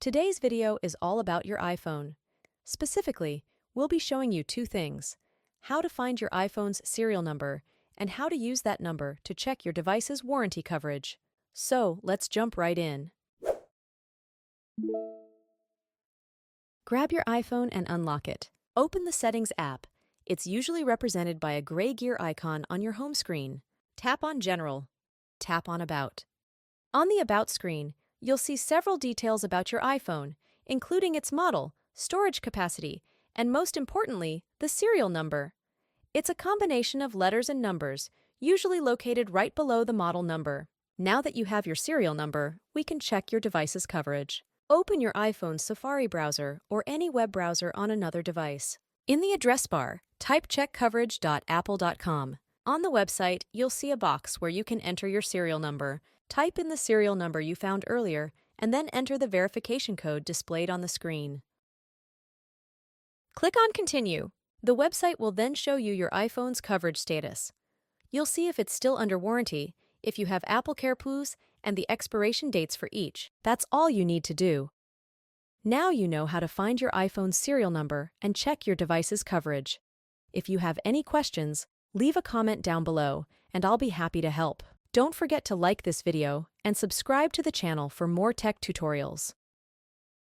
Today's video is all about your iPhone. Specifically, we'll be showing you two things: how to find your iPhone's serial number and how to use that number to check your device's warranty coverage. So, let's jump right in. Grab your iPhone and unlock it. Open the Settings app. It's usually represented by a gray gear icon on your home screen. Tap on General. Tap on About. On the About screen, you'll see several details about your iPhone, including its model, storage capacity, and most importantly, the serial number. It's a combination of letters and numbers, usually located right below the model number. Now that you have your serial number, we can check your device's coverage. Open your iPhone's Safari browser or any web browser on another device. In the address bar, type checkcoverage.apple.com. On the website, you'll see a box where you can enter your serial number. Type in the serial number you found earlier, and then enter the verification code displayed on the screen. Click on Continue. The website will then show you your iPhone's coverage status. You'll see if it's still under warranty, if you have Apple Care Plus, and the expiration dates for each. That's all you need to do. Now you know how to find your iPhone's serial number and check your device's coverage. If you have any questions, leave a comment down below, and I'll be happy to help. Don't forget to like this video and subscribe to the channel for more tech tutorials.